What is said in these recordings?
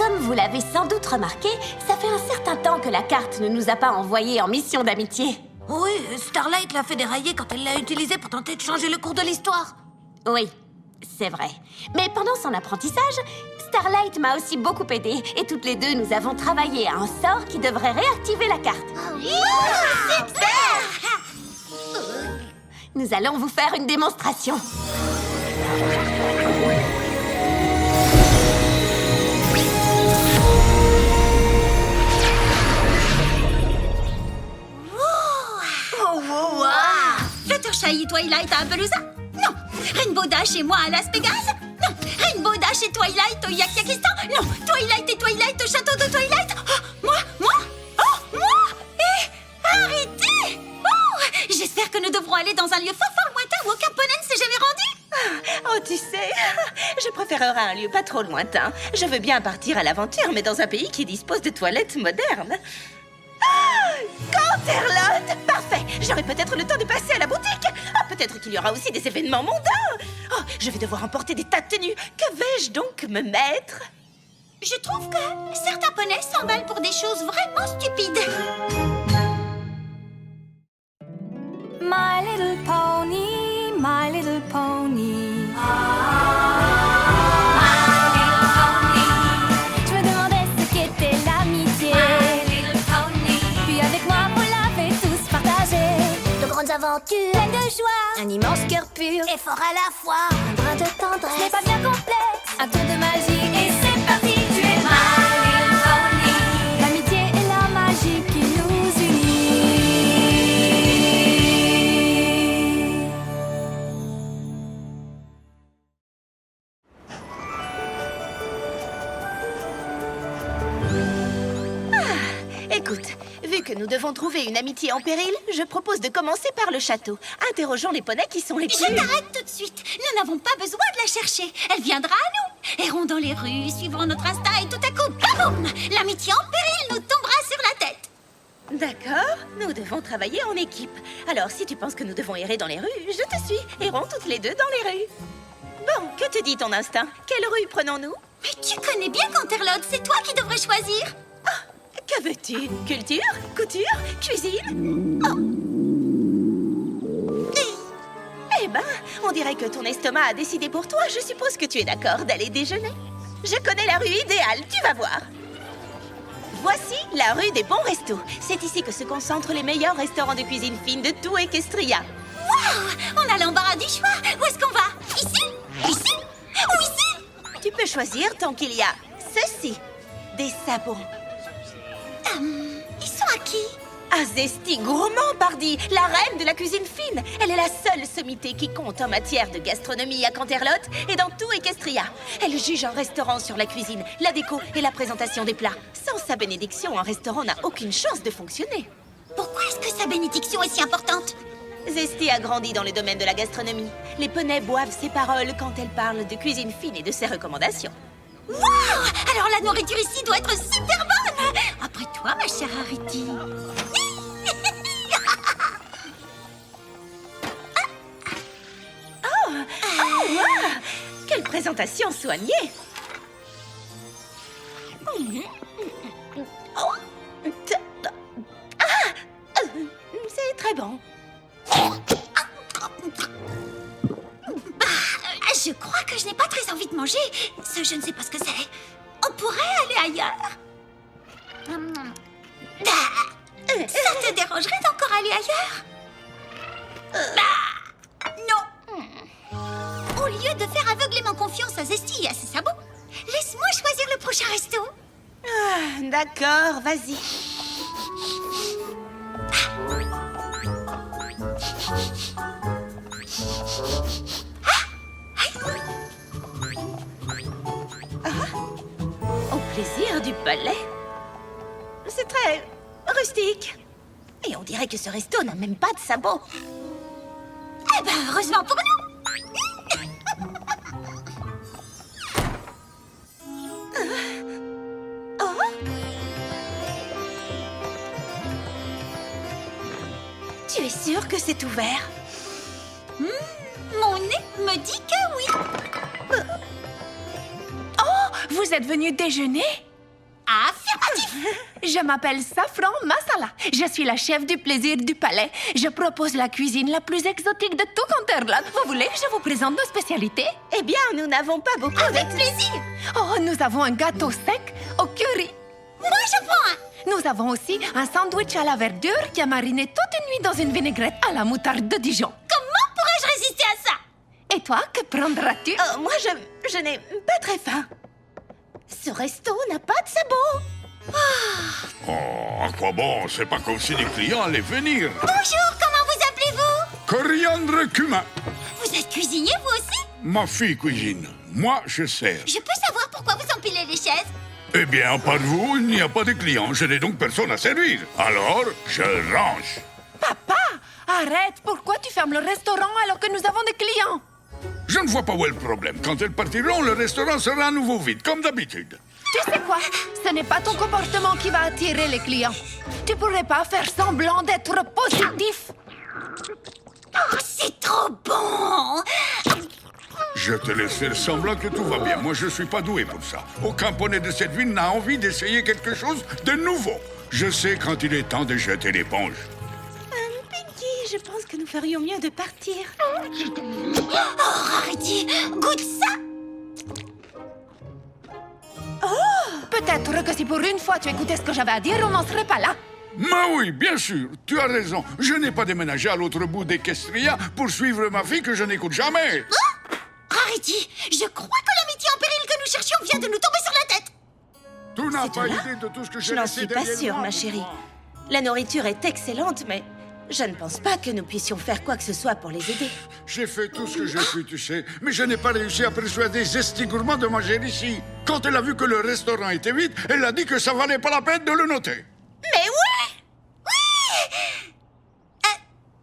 Comme vous l'avez sans doute remarqué, ça fait un certain temps que la carte ne nous a pas envoyés en mission d'amitié. Oui, Starlight l'a fait dérailler quand elle l'a utilisée pour tenter de changer le cours de l'histoire. Oui, c'est vrai. Mais pendant son apprentissage, Starlight m'a aussi beaucoup aidé. Et toutes les deux, nous avons travaillé à un sort qui devrait réactiver la carte. Nous allons vous faire une démonstration. Fluttershy et Twilight à Appaloosa? Non. Rainbow Dash et moi à Las Vegas? Non. Rainbow Dash et Twilight au Yakakistan? Non. Twilight et Twilight au château de Twilight? Oh, moi? Oh, moi? Arrêtez! Oh, j'espère que nous devrons aller dans un lieu fort lointain où aucun poney ne s'est jamais rendu. Oh, tu sais, je préférerais un lieu pas trop lointain. Je veux bien partir à l'aventure, mais dans un pays qui dispose de toilettes modernes. Canterlot! Parfait! J'aurai peut-être le temps de passer à la boutique. Peut-être qu'il y aura aussi des événements mondains. Oh, je vais devoir emporter des tas de tenues. Que vais-je donc me mettre? Je trouve que certains poneys s'emballent pour des choses vraiment stupides. My little pony, my little pony. Je me demandais ce qu'était l'amitié. Puis avec moi, vous l'avez tous partagé. De grandes aventures, Pleine de joie, un immense cœur pur, et fort à la fois, un brin de ce tendresse. n'est pas bien complexe. Un tour de magie et c'est parti. Tu es my little pony. L'amitié et la magie qui nous unit. Écoute, vu que nous devons trouver une amitié en péril, je propose de commencer par le château. Interrogeons les poneys qui sont les plus... Je t'arrête tout de suite. Nous n'avons pas besoin de la chercher. Elle viendra à nous. Errons dans les rues, suivrons notre instinct et tout à coup, boum! L'amitié en péril nous tombera sur la tête. D'accord, nous devons travailler en équipe. Alors, si tu penses que nous devons errer dans les rues, je te suis. Errons toutes les deux dans les rues. Bon, que te dit ton instinct? Quelle rue prenons-nous? Mais tu connais bien Canterlot, c'est toi qui devrais choisir. Que veux-tu? Culture? Couture? Cuisine? Oh. Eh ben, on dirait que ton estomac a décidé pour toi. Je suppose que tu es d'accord d'aller déjeuner. Je connais la rue idéale, tu vas voir. Voici la rue des bons restos. C'est ici que se concentrent les meilleurs restaurants de cuisine fine de tout Equestria. Waouh! On a l'embarras du choix. Où est-ce qu'on va? Ici? Ici? Ou ici? Tu peux choisir tant qu'il y a ceci. Des savons. Ils sont à qui? Azesti Gourmand, pardi, la reine de la cuisine fine. Elle est la seule sommité qui compte en matière de gastronomie à Canterlot et dans tout Equestria. Elle juge un restaurant sur la cuisine, la déco et la présentation des plats. Sans sa bénédiction, un restaurant n'a aucune chance de fonctionner. Pourquoi est-ce que sa bénédiction est si importante? Zesti a grandi dans le domaine de la gastronomie. Les poneys boivent ses paroles quand elle parle de cuisine fine et de ses recommandations. Waouh! Alors la nourriture ici doit être super bonne! Après toi, ma chère Ariti. Quelle présentation soignée! C'est très bon. Je crois que je n'ai pas très envie de manger. Ce je ne sais pas ce que c'est. On pourrait aller ailleurs. Ça te dérangerait d'encore aller ailleurs? Non. Au lieu de faire aveuglément confiance à Zesti et à ses sabots, laisse-moi choisir le prochain resto. D'accord, vas-y. Au plaisir du palais. C'est très rustique. Et on dirait que ce resto n'a même pas de sabots. Eh ben, heureusement pour nous. Tu es sûr que c'est ouvert? Mon nez me dit que oui. Vous êtes venu déjeuner? Affirmatif. Je m'appelle Safran Masala. Je suis la chef du plaisir du palais. Je propose la cuisine la plus exotique de tout Canterlot. Vous voulez que je vous présente nos spécialités? Eh bien, nous n'avons pas beaucoup Avec plaisir. Oh, nous avons un gâteau sec au curry. Moi, je prends un. Nous avons aussi un sandwich à la verdure qui a mariné toute une nuit dans une vinaigrette à la moutarde de Dijon. Comment pourrais-je résister à ça? Et toi, que prendras-tu? Moi, je n'ai pas très faim. Ce resto n'a pas de sabots. Oh, à quoi bon? C'est pas comme si les clients allaient venir. Bonjour, comment vous appelez-vous? Coriandre cumin. Vous êtes cuisinier, vous aussi? Ma fille cuisine. Moi, je sers. Je peux savoir pourquoi vous empilez les chaises? Eh bien, à part vous, il n'y a pas de clients. Je n'ai donc personne à servir. Alors, je range. Papa, arrête. Pourquoi tu fermes le restaurant alors que nous avons des clients? Je ne vois pas où est le problème. Quand elles partiront, le restaurant sera à nouveau vide, comme d'habitude. Tu sais quoi? Ce n'est pas ton comportement qui va attirer les clients. Tu pourrais pas faire semblant d'être positif. Oh, c'est trop bon! Je te laisse faire semblant que tout va bien. Moi, je suis pas doué pour ça. Aucun poney de cette ville n'a envie d'essayer quelque chose de nouveau. Je sais quand il est temps de jeter l'éponge. Pinky, je pense que nous ferions mieux de partir. Oh, Rarity, goûte ça! Peut-être que si pour une fois tu écoutais ce que j'avais à dire, on n'en serait pas là. Mais oui, bien sûr, tu as raison. Je n'ai pas déménagé à l'autre bout d'Equestria pour suivre ma fille que je n'écoute jamais. Rarity, je crois que l'amitié en péril que nous cherchions vient de nous tomber sur la tête. Tu n'as pas là? idée de tout ce que j'ai Je n'en laissé suis pas derrière sûre, moi, ma pour chérie. toi. La nourriture est excellente, mais je ne pense pas que nous puissions faire quoi que ce soit pour les aider. J'ai fait tout ce que j'ai pu, tu sais, mais je n'ai pas réussi à persuader Zesty Gourmand de manger ici. Quand elle a vu que le restaurant était vide, elle a dit que ça valait pas la peine de le noter. Mais oui! Oui!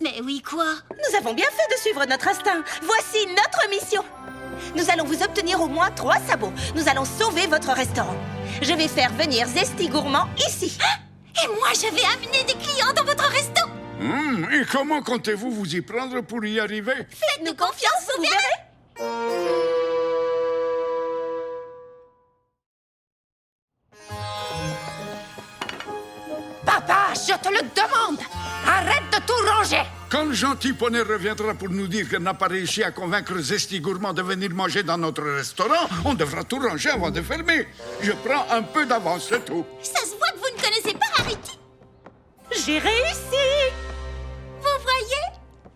Mais oui, quoi? Nous avons bien fait de suivre notre instinct. Voici notre mission. Nous allons vous obtenir au moins 3 sabots. Nous allons sauver votre restaurant. Je vais faire venir Zesty Gourmand ici. Et moi, je vais amener des clients dans votre resto! Et comment comptez-vous vous y prendre pour y arriver? Faites-nous confiance, vous verrez! Papa, je te le demande. Arrête de tout ranger. Quand le gentil poney reviendra pour nous dire qu'elle n'a pas réussi à convaincre Zesty Gourmand de venir manger dans notre restaurant, on devra tout ranger avant de fermer. Je prends un peu d'avance, c'est tout. Ça se voit que vous ne connaissez pas Rarity. J'ai réussi. Vous voyez?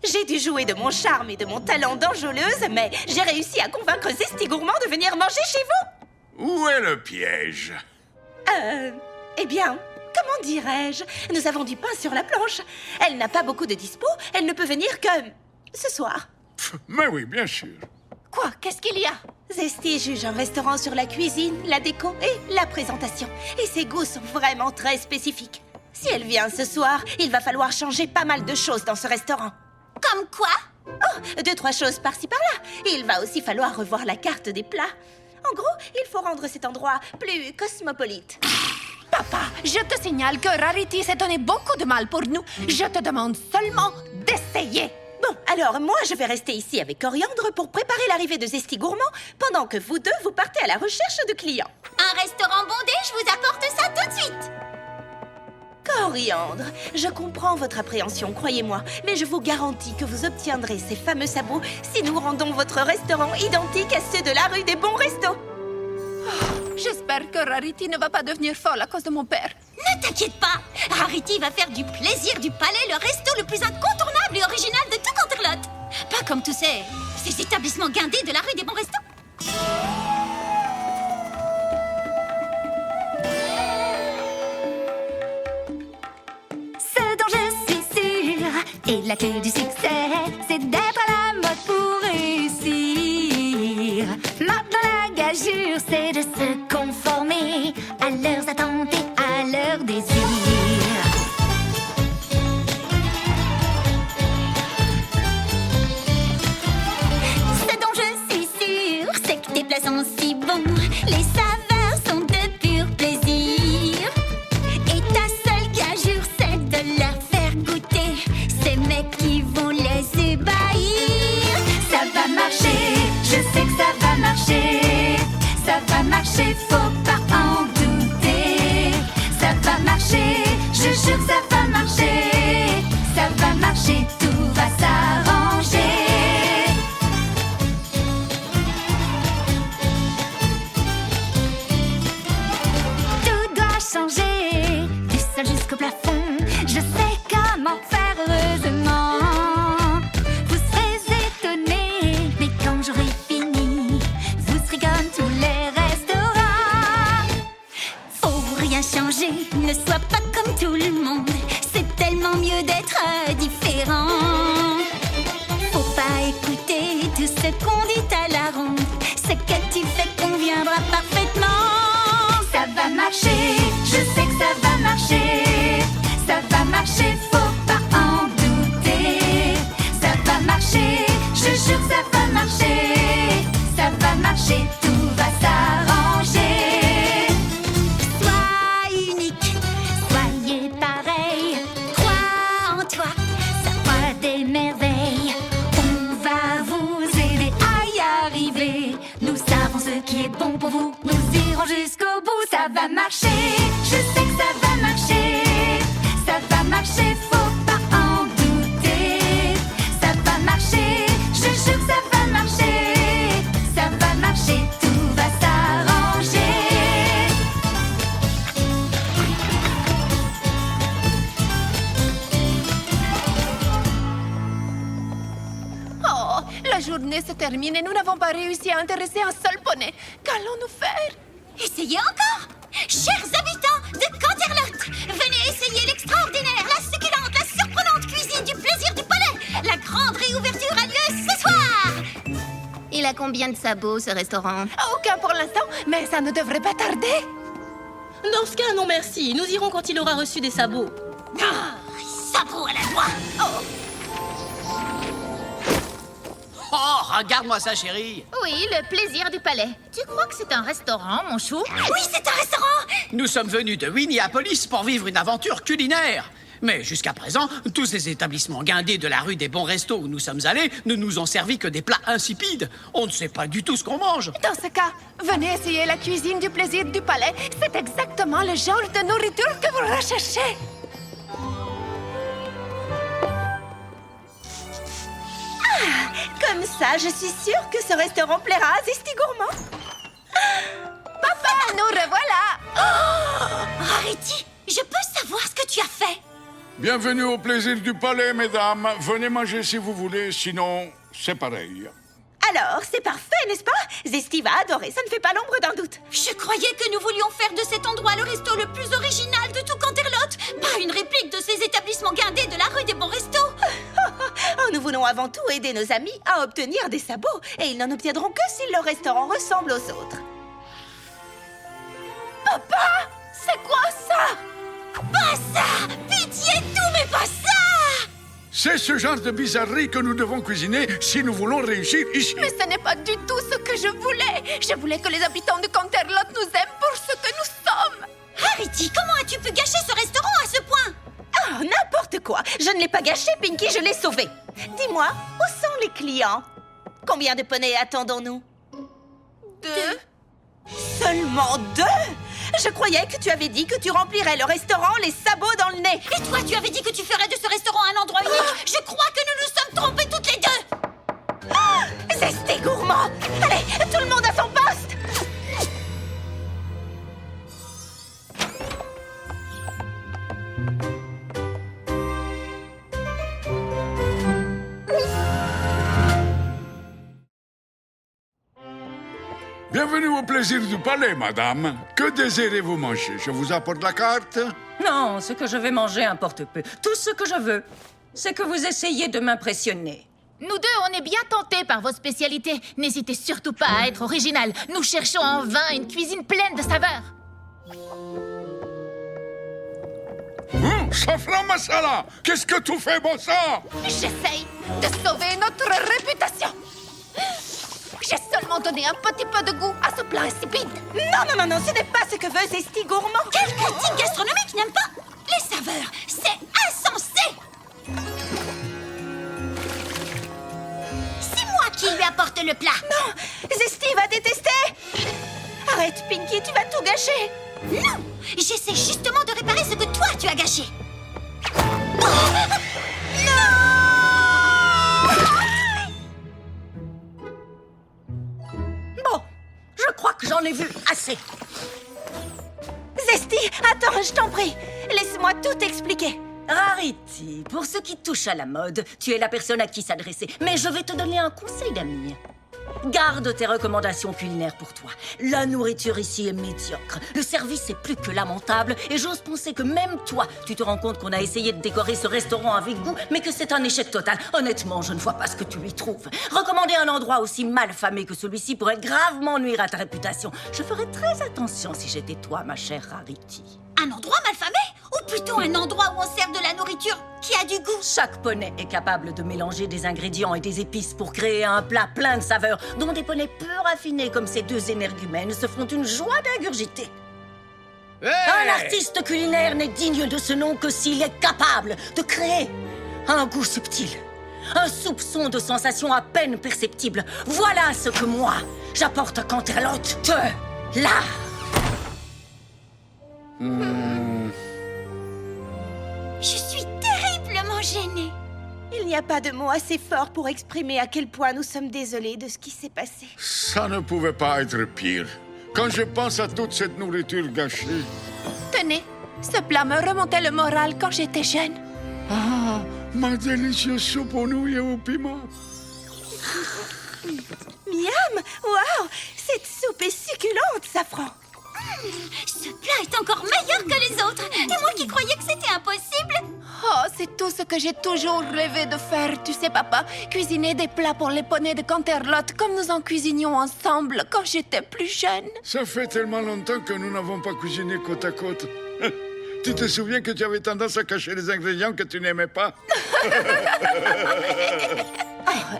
J'ai dû jouer de mon charme et de mon talent d'enjôleuse, mais j'ai réussi à convaincre Zesty Gourmand de venir manger chez vous. Où est le piège? Eh bien, comment dirais-je? Nous avons du pain sur la planche. Elle n'a pas beaucoup de dispo. Elle ne peut venir que ce soir. Mais oui, bien sûr. Quoi? Qu'est-ce qu'il y a? Zesty juge un restaurant sur la cuisine, la déco et la présentation. Et ses goûts sont vraiment très spécifiques. Si elle vient ce soir, il va falloir changer pas mal de choses dans ce restaurant. Comme quoi? Oh, 2-3 choses par-ci par-là. Il va aussi falloir revoir la carte des plats. En gros, il faut rendre cet endroit plus cosmopolite. Papa, je te signale que Rarity s'est donné beaucoup de mal pour nous. Je te demande seulement d'essayer. Bon, alors moi, je vais rester ici avec Coriandre pour préparer l'arrivée de Zesty Gourmand pendant que vous deux, vous partez à la recherche de clients. Un restaurant bondé, je vous apporte ça tout de suite. Coriandre, je comprends votre appréhension, croyez-moi, mais je vous garantis que vous obtiendrez ces fameux sabots si nous rendons votre restaurant identique à ceux de la rue des Bons Restos. J'espère que Rarity ne va pas devenir folle à cause de mon père. Ne t'inquiète pas, Rarity va faire du plaisir du palais le resto le plus incontournable et original de tout Canterlot. Pas comme tous ces établissements guindés de la rue des Bons Restos. Ce dont je suis sûre, et la clé du succès, c'est d'être à la mode pour réussir. Maintenant la gageure, c'est de se conformer à leurs attentes et à leurs désirs. Ce dont je suis sûre, c'est que tes plats sont si bons, les saveurs sont de pur plaisir. Et ta seule gageure, c'est de leur faire goûter ces mecs qui vont les ébahir. Ça va marcher, je sais que ça va marcher. Ça va marcher, faut pas en douter. jure que ça va marcher. Ça va marcher, tout va s'arranger. Tout doit changer, du sol jusqu'au plafond. Je sais comment faire heureusement. Vous serez étonnés, mais quand j'aurai fini, vous serez comme tous les restaurants. Faut rien changer, ne sois pas comme tout le monde. C'est tellement mieux d'être différent. Faut pas écouter tout ce qu'on dit à la ronde. Ce que tu fais conviendra parfaitement. Ça va marcher, je sais que ça va marcher. Ça va marcher, faut pas en douter. Ça va marcher, je jure que ça va marcher. Ça va marcher, tout va s'arranger. Sois unique, soyez pareil. Crois en toi, ça fera des merveilles. On va vous aider à y arriver. Nous savons ce qui est bon pour vous. Nous irons jusqu'au bout. Ça va marcher, je sais que ça va marcher. Ça va marcher, faut pas en douter. Ça va marcher, je jure que ça va marcher. Ça va marcher, tout va s'arranger. Oh, la journée se termine et nous n'avons pas réussi à intéresser un seul poney. Qu'allons-nous faire? Essayez encore. Chers habitants de Canterlot, venez essayer l'extraordinaire, la succulente, la surprenante cuisine du plaisir du palais. La grande réouverture a lieu ce soir. Il a combien de sabots, ce restaurant? Aucun pour l'instant, mais ça ne devrait pas tarder. Dans ce cas, non merci. Nous irons quand il aura reçu des sabots. Sabot à la loi. Oh, regarde-moi ça, chérie. Oui, le plaisir du palais. Tu crois que c'est un restaurant, mon chou? Oui, c'est un restaurant. Nous sommes venus de Winniapolis pour vivre une aventure culinaire. Mais jusqu'à présent, tous ces établissements guindés de la rue des bons restos où nous sommes allés ne nous ont servi que des plats insipides. On ne sait pas du tout ce qu'on mange. Dans ce cas, venez essayer la cuisine du plaisir du palais. C'est exactement le genre de nourriture que vous recherchez. Comme ça, je suis sûre que ce restaurant plaira à Zesty Gourmand. Papa, nous revoilà. Rarity, je peux savoir ce que tu as fait? Bienvenue au plaisir du palais, mesdames. Venez manger si vous voulez, sinon, c'est pareil. Alors, c'est parfait, n'est-ce pas? Zesty va adorer, ça ne fait pas l'ombre d'un doute. Je croyais que nous voulions faire de cet endroit le resto le plus original de tout Canterlot. Pas une réplique de ces établissements guindés de la rue des bons restos. Oh, nous voulons avant tout aider nos amis à obtenir des sabots. Et ils n'en obtiendront que si leur restaurant ressemble aux autres. Papa, c'est quoi ça? Pas ça! Pitié de tout, mais pas ça! C'est ce genre de bizarrerie que nous devons cuisiner si nous voulons réussir ici. Mais ce n'est pas du tout ce que je voulais. Je voulais que les habitants de Canterlot nous aiment pour ce que nous sommes. Rarity, comment as-tu pu gâcher ce restaurant à ce point? Ah, n'importe quoi. Je ne l'ai pas gâché, Pinky, je l'ai sauvé. Dis-moi, où sont les clients? Combien de poneys attendons-nous? 2. Seulement 2? Je croyais que tu avais dit que tu remplirais le restaurant les sabots dans le nez. Et toi, tu avais dit que tu ferais de ce restaurant un endroit unique. Je crois que nous nous sommes trompés toutes les deux. Zesty Gourmand! Allez, tout le monde à son poste! Bienvenue au plaisir du palais, madame. Que désirez-vous manger? Je vous apporte la carte? Non, ce que je vais manger importe peu. Tout ce que je veux, c'est que vous essayiez de m'impressionner. Nous deux, on est bien tentés par vos spécialités. N'hésitez surtout pas à être original. Nous cherchons en vain une cuisine pleine de saveurs. Safran masala! Qu'est-ce que tu fais, bon sang? J'essaye de sauver notre réputation. J'ai seulement donné un petit peu de goût à ce plat insipide. Non, ce n'est pas ce que veut Zesty Gourmand. Quelle critique gastronomique n'aime pas les saveurs? C'est insensé. C'est moi qui lui apporte le plat. Non, Zesty va détester. Arrête, Pinky, tu vas tout gâcher. Non, j'essaie justement de réparer ce que toi tu as gâché. Bon, je crois que j'en ai vu assez. Zesty, attends, je t'en prie. Laisse-moi tout expliquer. Rarity, pour ce qui touche à la mode, tu es la personne à qui s'adresser. Mais je vais te donner un conseil d'ami. Garde tes recommandations culinaires pour toi. La nourriture ici est médiocre. Le service est plus que lamentable. Et j'ose penser que même toi, tu te rends compte qu'on a essayé de décorer ce restaurant avec goût, mais que c'est un échec total. Honnêtement, je ne vois pas ce que tu y trouves. Recommander un endroit aussi mal famé que celui-ci pourrait gravement nuire à ta réputation. Je ferais très attention si j'étais toi, ma chère Rarity. Un endroit malfamé? Ou plutôt un endroit où on sert de la nourriture qui a du goût? Chaque poney est capable de mélanger des ingrédients et des épices pour créer un plat plein de saveurs, dont des poneys peu raffinés comme ces deux énergumènes se font une joie d'ingurgiter. Un artiste culinaire n'est digne de ce nom que s'il est capable de créer un goût subtil, un soupçon de sensation à peine perceptible. Voilà ce que moi, j'apporte à Canterlot de l'art. Je suis terriblement gênée. Il n'y a pas de mots assez forts pour exprimer à quel point nous sommes désolés de ce qui s'est passé. Ça ne pouvait pas être pire. Quand je pense à toute cette nourriture gâchée... Tenez, ce plat me remontait le moral quand j'étais jeune. Ah, ma délicieuse soupe aux nouilles au piment. Miam! Waouh! Cette soupe est succulente, Safran! Ce plat est encore meilleur que les autres. Et moi qui croyais que c'était impossible. Oh, c'est tout ce que j'ai toujours rêvé de faire, tu sais, papa. Cuisiner des plats pour les poneys de Canterlot comme nous en cuisinions ensemble quand j'étais plus jeune. Ça fait tellement longtemps que nous n'avons pas cuisiné côte à côte. Tu te souviens que tu avais tendance à cacher les ingrédients que tu n'aimais pas?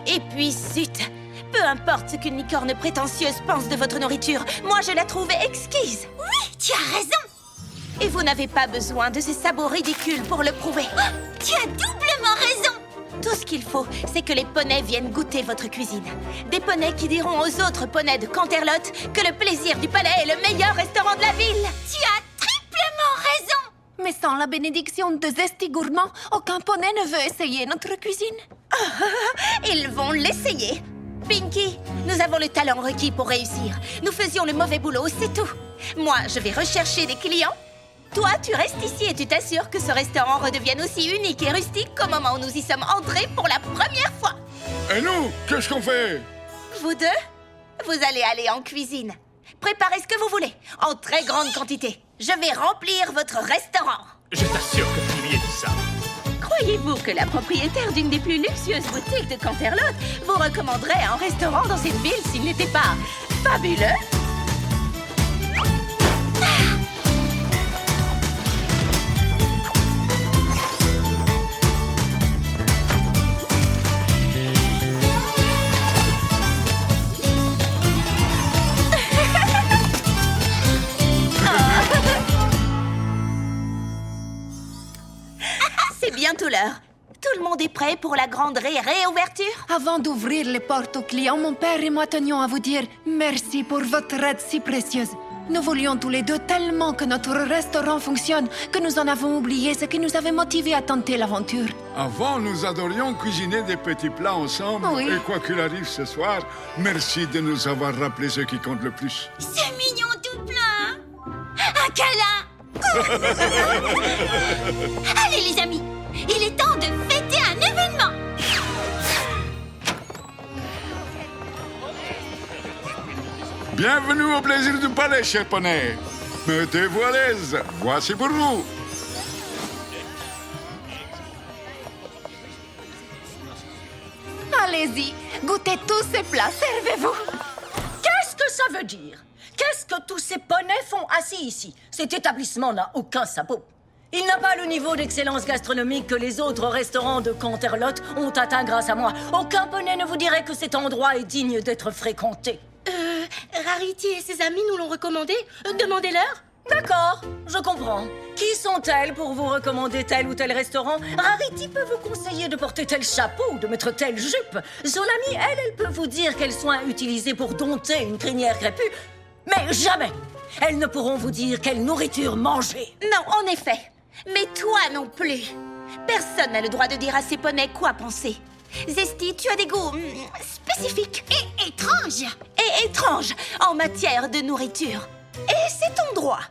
Et puis, zut! Peu importe ce qu'une licorne prétentieuse pense de votre nourriture, moi je la trouvais exquise. Oui, tu as raison. Et vous n'avez pas besoin de ces sabots ridicules pour le prouver. Tu as doublement raison. Tout ce qu'il faut, c'est que les poneys viennent goûter votre cuisine. Des poneys qui diront aux autres poneys de Canterlot que le plaisir du palais est le meilleur restaurant de la ville. Tu as triplement raison. Mais sans la bénédiction de Zesty Gourmand, aucun poney ne veut essayer notre cuisine. Ils vont l'essayer. Pinky, nous avons le talent requis pour réussir. Nous faisions le mauvais boulot, c'est tout. Moi, je vais rechercher des clients. Toi, tu restes ici et tu t'assures que ce restaurant redevienne aussi unique et rustique qu'au moment où nous y sommes entrés pour la première fois. Et nous, qu'est-ce qu'on fait? Vous deux, vous allez aller en cuisine. Préparez ce que vous voulez, en très grande quantité. Je vais remplir votre restaurant. Je t'assure que tu lui ai dit ça. Croyez-vous que la propriétaire d'une des plus luxueuses boutiques de Canterlot vous recommanderait un restaurant dans cette ville s'il n'était pas fabuleux? C'est bientôt l'heure. Tout le monde est prêt pour la grande réouverture? Avant d'ouvrir les portes aux clients, mon père et moi tenions à vous dire merci pour votre aide si précieuse. Nous voulions tous les deux tellement que notre restaurant fonctionne que nous en avons oublié ce qui nous avait motivés à tenter l'aventure. Avant, nous adorions cuisiner des petits plats ensemble. Oui. Et quoi qu'il arrive ce soir, merci de nous avoir rappelé ce qui compte le plus. C'est mignon tout plein. Un câlin. Allez les amis, il est temps de fêter un événement. Bienvenue au plaisir du palais, cher poney. Mettez-vous à l'aise. Voici pour vous. Allez-y, goûtez tous ces plats, servez-vous. Qu'est-ce que ça veut dire? Qu'est-ce que tous ces poneys font assis ici? Cet établissement n'a aucun sabot. Il n'a pas le niveau d'excellence gastronomique que les autres restaurants de Canterlot ont atteint grâce à moi. Aucun poney ne vous dirait que cet endroit est digne d'être fréquenté. Rarity et ses amis nous l'ont recommandé. Demandez-leur. D'accord, je comprends. Qui sont-elles pour vous recommander tel ou tel restaurant? Rarity peut vous conseiller de porter tel chapeau ou de mettre telle jupe. Son amie, elle peut vous dire quels soins utiliser pour dompter une crinière crépue. Mais jamais elles ne pourront vous dire quelle nourriture manger. Non, en effet. Mais toi non plus. Personne n'a le droit de dire à ses poneys quoi penser. Zesty, tu as des goûts spécifiques. Et étrange. Et étranges en matière de nourriture. Et c'est ton droit.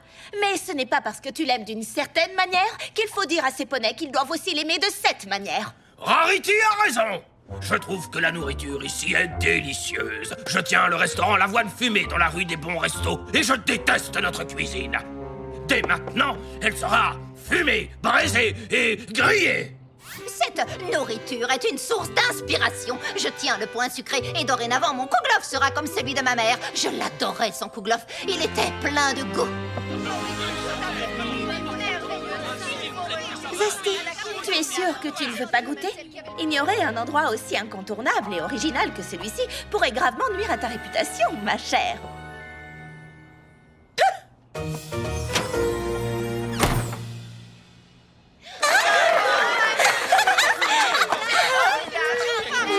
Mais ce n'est pas parce que tu l'aimes d'une certaine manière qu'il faut dire à ses poneys qu'ils doivent aussi l'aimer de cette manière. Rarity a raison. Je trouve que la nourriture ici est délicieuse. Je tiens le restaurant L'Avoine Fumée dans la rue des Bons Restos et je déteste notre cuisine. Dès maintenant, elle sera fumée, braisée et grillée. Cette nourriture est une source d'inspiration. Je tiens le point sucré et dorénavant mon kouglof sera comme celui de ma mère. Je l'adorais son kouglof. Il était plein de goût. Zesty, tu es sûr que tu ne veux pas goûter? Ignorer un endroit aussi incontournable et original que celui-ci pourrait gravement nuire à ta réputation, ma chère.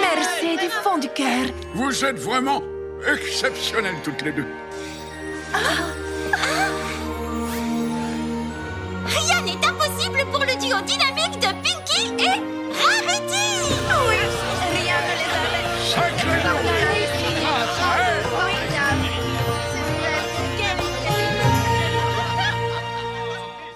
Merci du fond du cœur. Vous êtes vraiment exceptionnelles toutes les deux. Rien n'est impossible pour le duo dynamique de Pinky et Rarity. Sacré